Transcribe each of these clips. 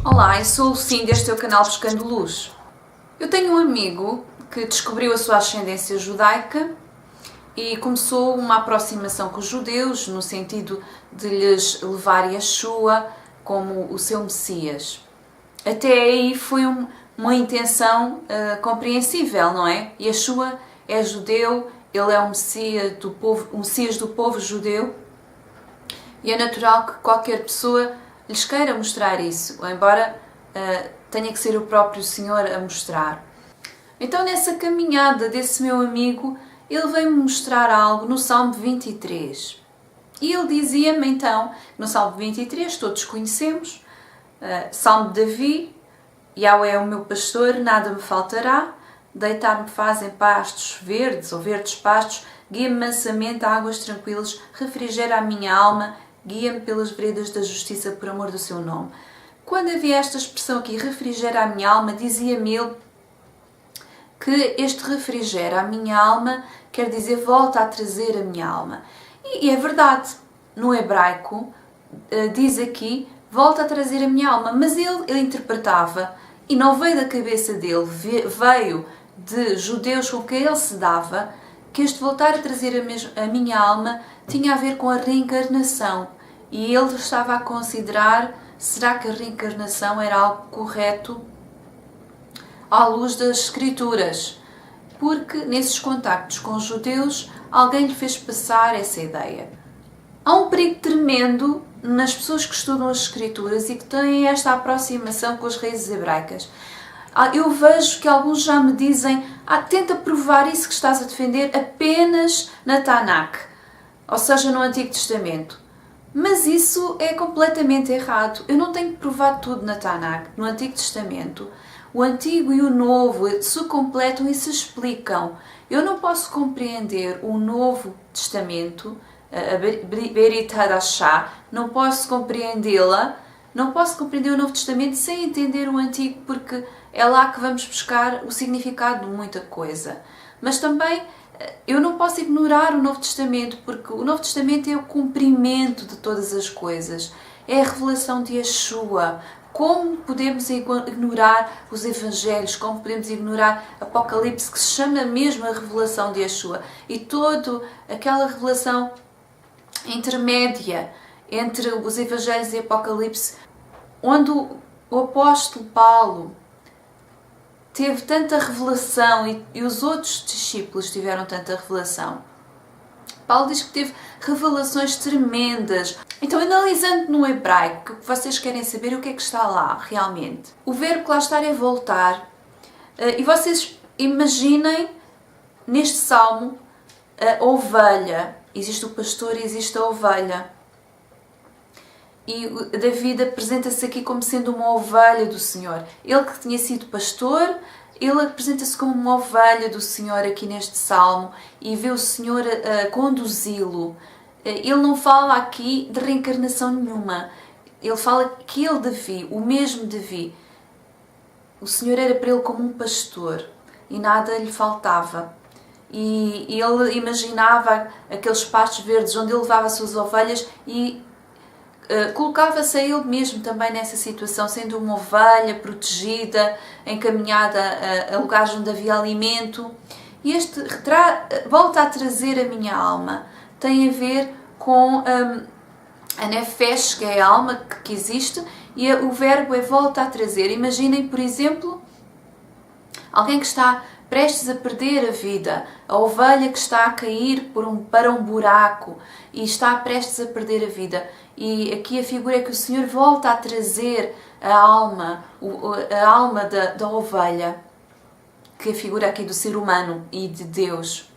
Olá, eu sou o Lucinda, este é o canal Buscando Luz. Eu tenho um amigo que descobriu a sua ascendência judaica e começou uma aproximação com os judeus no sentido de lhes levar Yeshua como o seu Messias. Até aí foi uma intenção compreensível, não é? Yeshua é judeu, ele é o Messias do povo judeu e é natural que qualquer pessoa lhes queira mostrar isso, embora tenha que ser o próprio Senhor a mostrar. Então, nessa caminhada desse meu amigo, ele veio-me mostrar algo no Salmo 23. E ele dizia-me então, no Salmo 23, todos conhecemos, Salmo de Davi: Yahweh é o meu pastor, nada me faltará, deitar-me faz em pastos verdes ou verdes pastos, guia-me mansamente a águas tranquilas, refrigera a minha alma, guia-me pelas veredas da justiça por amor do seu nome. Quando havia esta expressão aqui, refrigera a minha alma, dizia-me ele que este refrigera a minha alma quer dizer volta a trazer a minha alma. E é verdade, no hebraico diz aqui volta a trazer a minha alma, mas ele interpretava, e não veio da cabeça dele, veio de judeus com quem ele se dava, que este voltar a trazer a minha alma tinha a ver com a reencarnação. E ele estava a considerar, será que a reencarnação era algo correto à luz das Escrituras? Porque nesses contactos com os judeus, alguém lhe fez passar essa ideia. Há um perigo tremendo nas pessoas que estudam as Escrituras e que têm esta aproximação com as raízes hebraicas. Eu vejo que alguns já me dizem, tenta provar isso que estás a defender apenas na Tanakh, ou seja, no Antigo Testamento. Mas isso é completamente errado. Eu não tenho que provar tudo na Tanakh, no Antigo Testamento. O Antigo e o Novo se completam e se explicam. Eu não posso compreender o Novo Testamento, a Berit Hadashah, não posso compreendê-la, não posso compreender o Novo Testamento sem entender o Antigo, porque é lá que vamos buscar o significado de muita coisa. Mas também eu não posso ignorar o Novo Testamento, porque o Novo Testamento é o cumprimento de todas as coisas. É a revelação de Yeshua. Como podemos ignorar os Evangelhos? Como podemos ignorar Apocalipse, que se chama mesmo a revelação de Yeshua? E toda aquela revelação intermédia entre os Evangelhos e Apocalipse, onde o apóstolo Paulo teve tanta revelação e os outros discípulos tiveram tanta revelação. Paulo diz que teve revelações tremendas. Então, analisando no hebraico, que vocês querem saber o que é que está lá realmente. O verbo que lá está é voltar. E vocês imaginem neste salmo a ovelha. Existe o pastor e existe a ovelha. E Davi apresenta-se aqui como sendo uma ovelha do Senhor. Ele que tinha sido pastor, ele apresenta-se como uma ovelha do Senhor aqui neste salmo e vê o Senhor a conduzi-lo. Ele não fala aqui de reencarnação nenhuma. Ele fala que ele, Davi, o mesmo Davi, o Senhor era para ele como um pastor e nada lhe faltava. E ele imaginava aqueles pastos verdes onde ele levava as suas ovelhas e colocava-se a ele mesmo também nessa situação, sendo uma ovelha protegida, encaminhada a lugares onde havia alimento. E este volta a trazer a minha alma. Tem a ver com a nefesh, que é a alma que existe, e o verbo é volta a trazer. Imaginem, por exemplo, alguém que está prestes a perder a vida, a ovelha que está a cair para um buraco e está prestes a perder a vida. E aqui a figura é que o Senhor volta a trazer a alma da ovelha, que é a figura aqui do ser humano e de Deus.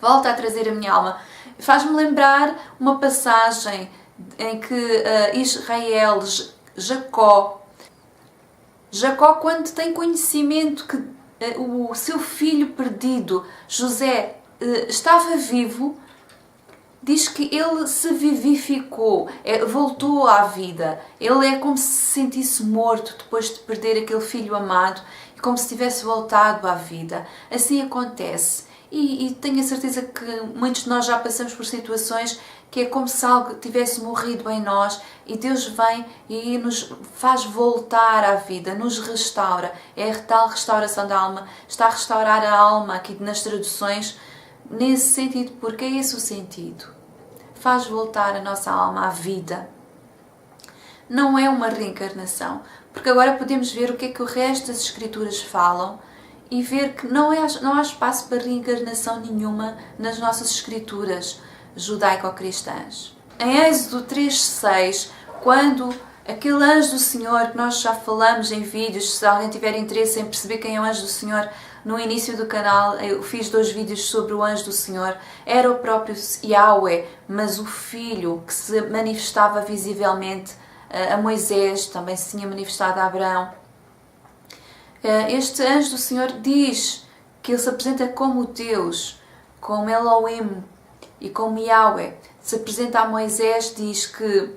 Volta a trazer a minha alma. Faz-me lembrar uma passagem em que Israel, Jacó, quando tem conhecimento que o seu filho perdido, José, estava vivo, diz que ele se vivificou, voltou à vida. Ele é como se se sentisse morto depois de perder aquele filho amado, como se tivesse voltado à vida. Assim acontece. e tenho a certeza que muitos de nós já passamos por situações que é como se algo tivesse morrido em nós e Deus vem e nos faz voltar à vida, nos restaura. É a tal restauração da alma. Está a restaurar a alma aqui nas traduções nesse sentido, porque é esse o sentido. Faz voltar a nossa alma à vida. Não é uma reencarnação, porque agora podemos ver o que é que o resto das Escrituras falam e ver que não há espaço para reencarnação nenhuma nas nossas Escrituras judaico-cristãs. Em Êxodo 3:6, quando aquele anjo do Senhor, que nós já falamos em vídeos, se alguém tiver interesse em perceber quem é o anjo do Senhor, no início do canal eu fiz 2 vídeos sobre o anjo do Senhor, era o próprio Yahweh, mas o Filho que se manifestava visivelmente a Moisés, também se tinha manifestado a Abraão. Este anjo do Senhor diz que ele se apresenta como Deus, como Elohim e como Yahweh. Se apresenta a Moisés, diz que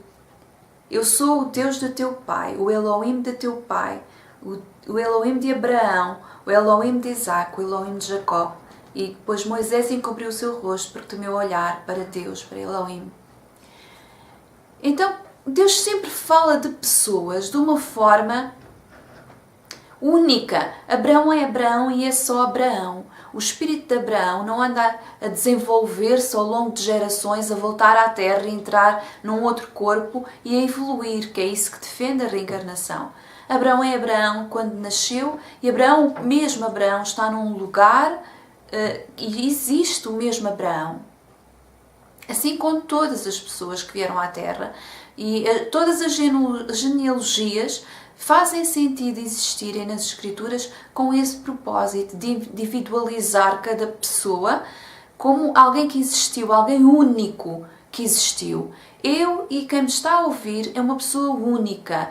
eu sou o Deus do teu pai, o Elohim de teu pai, o Elohim de Abraão, o Elohim de Isaac, o Elohim de Jacó. E depois Moisés encobriu o seu rosto porque temeu olhar para Deus, para Elohim. Então, Deus sempre fala de pessoas de uma forma única. Abraão é Abraão e é só Abraão. O espírito de Abraão não anda a desenvolver-se ao longo de gerações, a voltar à Terra e entrar num outro corpo e a evoluir, que é isso que defende a reencarnação. Abraão é Abraão quando nasceu e Abraão, mesmo Abraão, está num lugar e existe o mesmo Abraão. Assim como todas as pessoas que vieram à Terra e todas as genealogias fazem sentido existirem nas Escrituras com esse propósito de individualizar cada pessoa como alguém que existiu, alguém único que existiu. Eu e quem me está a ouvir é uma pessoa única,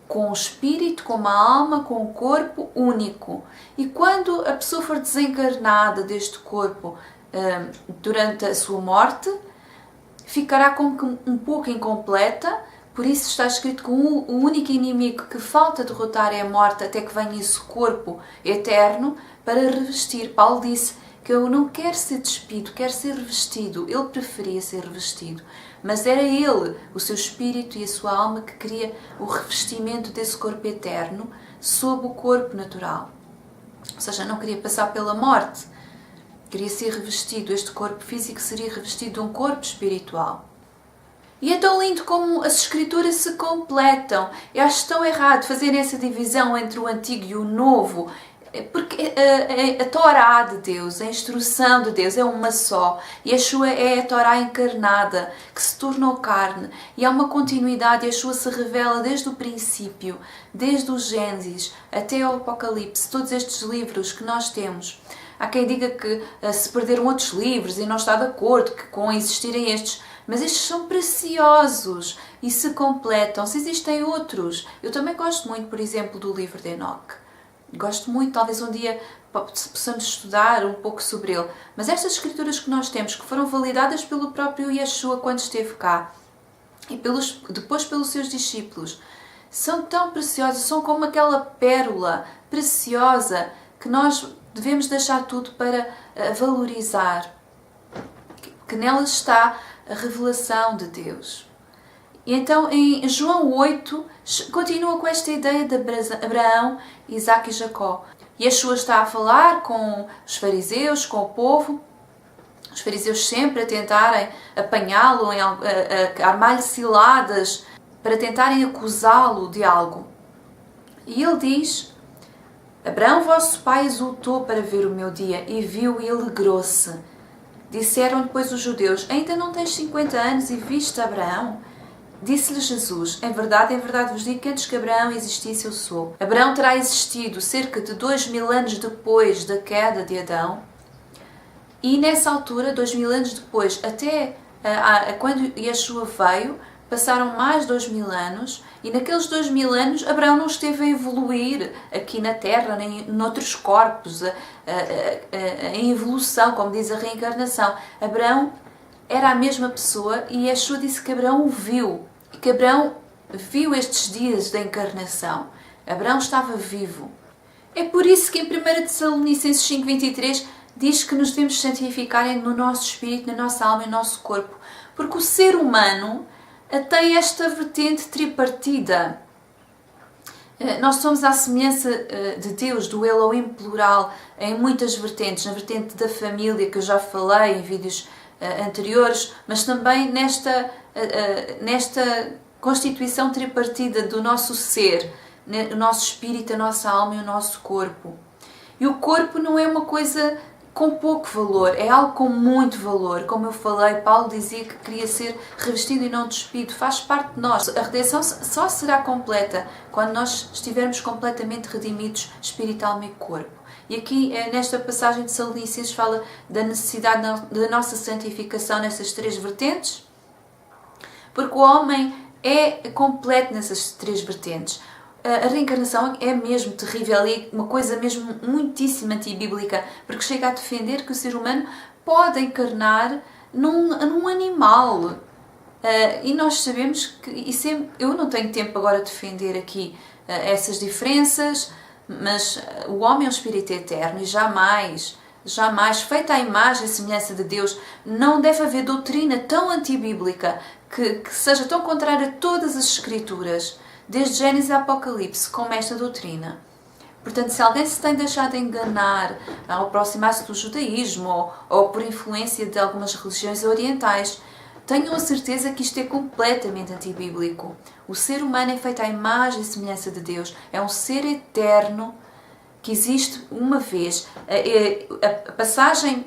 com o espírito, com uma alma, com um corpo único. E quando a pessoa for desencarnada deste corpo durante a sua morte, ficará como que um pouco incompleta. Por isso está escrito que o único inimigo que falta derrotar é a morte, até que venha esse corpo eterno para revestir. Paulo disse que eu não quero ser despido, quero ser revestido. Ele preferia ser revestido, mas era ele, o seu espírito e a sua alma, que queria o revestimento desse corpo eterno sob o corpo natural. Ou seja, não queria passar pela morte, queria ser revestido. Este corpo físico seria revestido de um corpo espiritual. E é tão lindo como as Escrituras se completam. Eu acho tão errado fazer essa divisão entre o Antigo e o Novo, porque a Torá de Deus, a instrução de Deus é uma só. Yeshua é a Torá encarnada, que se tornou carne. E há uma continuidade, Yeshua se revela desde o princípio, desde o Gênesis até o Apocalipse, todos estes livros que nós temos. Há quem diga que se perderam outros livros e não está de acordo com existirem estes, mas estes são preciosos e se completam. Se existem outros, eu também gosto muito, por exemplo, do livro de Enoque. Gosto muito, talvez um dia possamos estudar um pouco sobre ele. Mas estas escrituras que nós temos, que foram validadas pelo próprio Yeshua quando esteve cá, e depois pelos seus discípulos, são tão preciosas, são como aquela pérola preciosa que nós devemos deixar tudo para valorizar. Que nelas está a revelação de Deus. E então em João 8 continua com esta ideia de Abraão, Isaac e Jacó. Yeshua está a falar com os fariseus, com o povo, os fariseus sempre a tentarem apanhá-lo, a armar-lhe ciladas para tentarem acusá-lo de algo. E ele diz: Abraão, vosso pai, exultou para ver o meu dia e viu e alegrou-se. Disseram depois os judeus: ainda não tens 50 anos e viste Abraão? Disse-lhe Jesus: em verdade vos digo que antes que Abraão existisse eu sou. Abraão terá existido cerca de 2000 anos depois da queda de Adão. E nessa altura, 2000 anos depois, até quando Yeshua veio, passaram mais 2000 anos. E naqueles 2000 anos, Abraão não esteve a evoluir aqui na Terra, nem noutros corpos, em evolução, como diz a reencarnação. Abraão era a mesma pessoa e Yeshua disse que Abraão o viu. E que Abraão viu estes dias da encarnação. Abraão estava vivo. É por isso que em 1 Tessalonicenses 5:23 diz que nos devemos santificar no nosso espírito, na nossa alma e no nosso corpo. Porque o ser humano tem esta vertente tripartida. Nós somos à semelhança de Deus, do Elohim plural, em muitas vertentes. Na vertente da família, que eu já falei em vídeos anteriores, mas também nesta constituição tripartida do nosso ser, o nosso espírito, a nossa alma e o nosso corpo. E o corpo não é uma coisa com pouco valor, é algo com muito valor. Como eu falei, Paulo dizia que queria ser revestido e não despido, faz parte de nós. A redenção só será completa quando nós estivermos completamente redimidos espírito, alma e corpo. E aqui, nesta passagem de Salonicenses, fala da necessidade da nossa santificação nessas três vertentes, porque o homem é completo nessas três vertentes. A reencarnação é mesmo terrível e uma coisa mesmo muitíssimo antibíblica, porque chega a defender que o ser humano pode encarnar num animal. E nós sabemos que eu não tenho tempo agora de defender aqui essas diferenças, mas o homem é um espírito eterno e jamais, feita à imagem e semelhança de Deus, não deve haver doutrina tão antibíblica que seja tão contrária a todas as escrituras, desde Gênesis a Apocalipse, como esta doutrina. Portanto, se alguém se tem deixado enganar ao aproximar-se do judaísmo ou por influência de algumas religiões orientais, tenham a certeza que isto é completamente antibíblico. O ser humano é feito à imagem e semelhança de Deus. É um ser eterno que existe uma vez. A passagem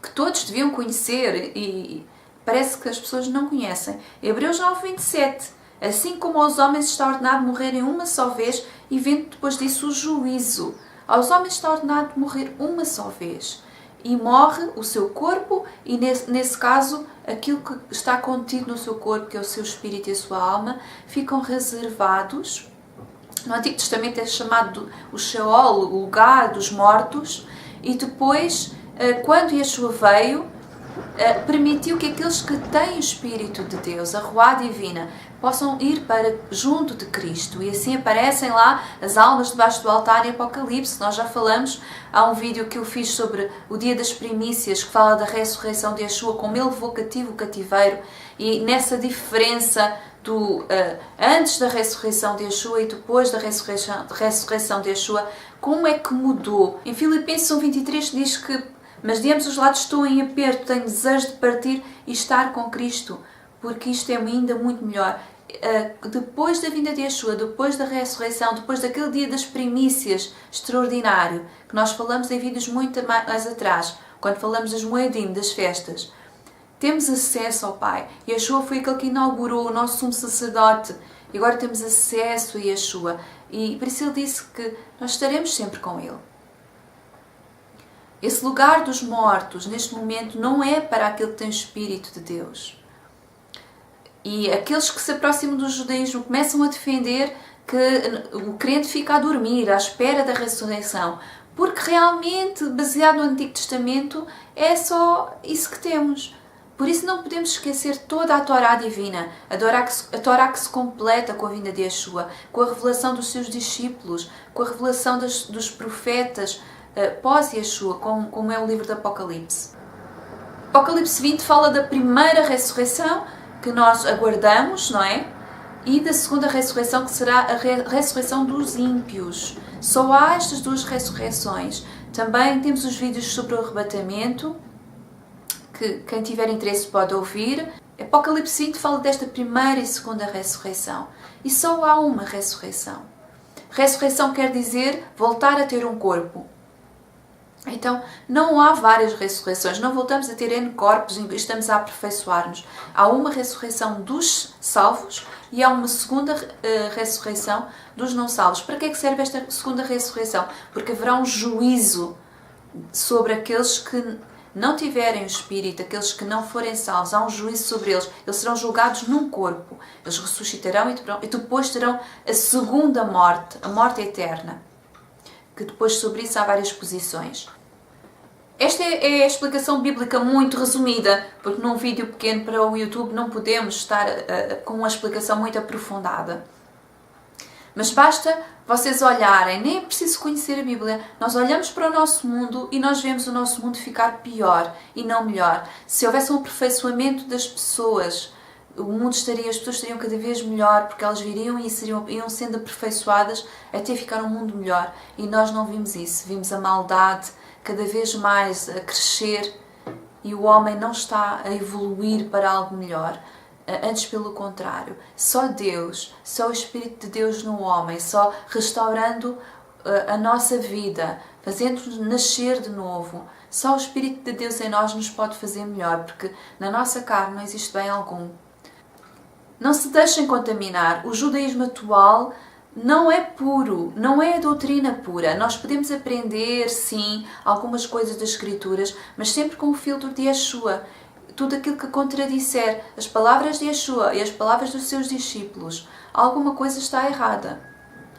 que todos deviam conhecer e parece que as pessoas não conhecem. Hebreus 9:27. Assim como aos homens está ordenado morrerem uma só vez e vendo depois disso o juízo. Aos homens está ordenado morrer uma só vez. E morre o seu corpo e, nesse caso, aquilo que está contido no seu corpo, que é o seu espírito e a sua alma, ficam reservados. No Antigo Testamento é chamado o Sheol, o lugar dos mortos. E depois, quando Yeshua veio, permitiu que aqueles que têm o Espírito de Deus, a Ruá Divina, possam ir para junto de Cristo. E assim aparecem lá as almas debaixo do altar em Apocalipse. Nós já falamos, há um vídeo que eu fiz sobre o dia das primícias, que fala da ressurreição de Yeshua, como ele levou cativo o cativeiro, e nessa diferença do antes da ressurreição de Yeshua e depois da ressurreição de Yeshua, como é que mudou. Em Filipenses 1:23 diz que mas de ambos os lados estou em aperto, tenho desejo de partir e estar com Cristo, porque isto é ainda muito melhor. Depois da vinda de Yeshua, depois da ressurreição, depois daquele dia das primícias extraordinário, que nós falamos em vídeos muito mais atrás, quando falamos das Moedim, das festas, temos acesso ao Pai. Yeshua foi aquele que inaugurou o nosso sumo sacerdote, e agora temos acesso a Yeshua. E por isso ele disse que nós estaremos sempre com ele. Esse lugar dos mortos, neste momento, não é para aquele que tem o Espírito de Deus. E aqueles que se aproximam do judaísmo começam a defender que o crente fica a dormir, à espera da ressurreição. Porque realmente, baseado no Antigo Testamento, é só isso que temos. Por isso não podemos esquecer toda a Torá divina, a Torá que se completa com a vinda de Yeshua, com a revelação dos seus discípulos, com a revelação dos profetas, pós-Yeshua, como é o livro do Apocalipse. Apocalipse 20 fala da primeira ressurreição, que nós aguardamos, não é? E da segunda ressurreição, que será a ressurreição dos ímpios. Só há estas duas ressurreições. Também temos os vídeos sobre o arrebatamento, que quem tiver interesse pode ouvir. Apocalipse 20 fala desta primeira e segunda ressurreição. E só há uma ressurreição. Ressurreição quer dizer voltar a ter um corpo. Então, não há várias ressurreições, não voltamos a ter N corpos e estamos a aperfeiçoar-nos. Há uma ressurreição dos salvos e há uma segunda ressurreição dos não salvos. Para que é que serve esta segunda ressurreição? Porque haverá um juízo sobre aqueles que não tiverem o Espírito, aqueles que não forem salvos. Há um juízo sobre eles. Eles serão julgados num corpo. Eles ressuscitarão e depois terão a segunda morte, a morte eterna. Que depois sobre isso há várias posições. Esta é a explicação bíblica muito resumida, porque num vídeo pequeno para o YouTube não podemos estar com uma explicação muito aprofundada. Mas basta vocês olharem, nem é preciso conhecer a Bíblia. Nós olhamos para o nosso mundo e nós vemos o nosso mundo ficar pior e não melhor. Se houvesse um aperfeiçoamento das pessoas, o mundo as pessoas estariam cada vez melhor, porque elas viriam e iam sendo aperfeiçoadas até ficar um mundo melhor. E nós não vimos isso. Vimos a maldade cada vez mais a crescer e o homem não está a evoluir para algo melhor. Antes, pelo contrário, só Deus, só o Espírito de Deus no homem, só restaurando a nossa vida, fazendo-nos nascer de novo, só o Espírito de Deus em nós nos pode fazer melhor, porque na nossa carne não existe bem algum. Não se deixem contaminar. O judaísmo atual não é puro, não é a doutrina pura. Nós podemos aprender, sim, algumas coisas das Escrituras, mas sempre com o filtro de Yeshua. Tudo aquilo que contradisser as palavras de Yeshua e as palavras dos seus discípulos, alguma coisa está errada.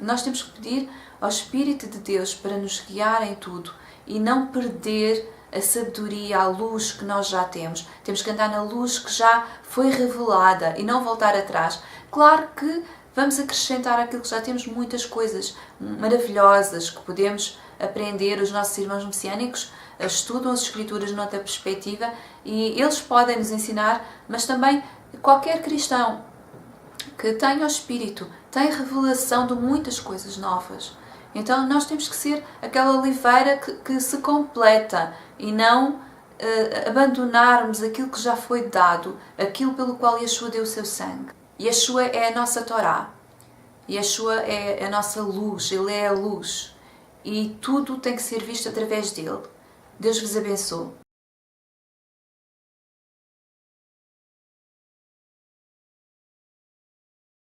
Nós temos que pedir ao Espírito de Deus para nos guiar em tudo e não perder a sabedoria, a luz que nós já temos. Temos que andar na luz que já foi revelada e não voltar atrás. Claro que vamos acrescentar aquilo que já temos, muitas coisas maravilhosas que podemos aprender. Os nossos irmãos messiânicos estudam as Escrituras noutra perspectiva e eles podem nos ensinar, mas também qualquer cristão que tenha o Espírito tem revelação de muitas coisas novas. Então nós temos que ser aquela oliveira que se completa e não abandonarmos aquilo que já foi dado, aquilo pelo qual Yeshua deu o seu sangue. Yeshua é a nossa Torá, Yeshua é a nossa luz, Ele é a luz e tudo tem que ser visto através dele. Deus vos abençoe.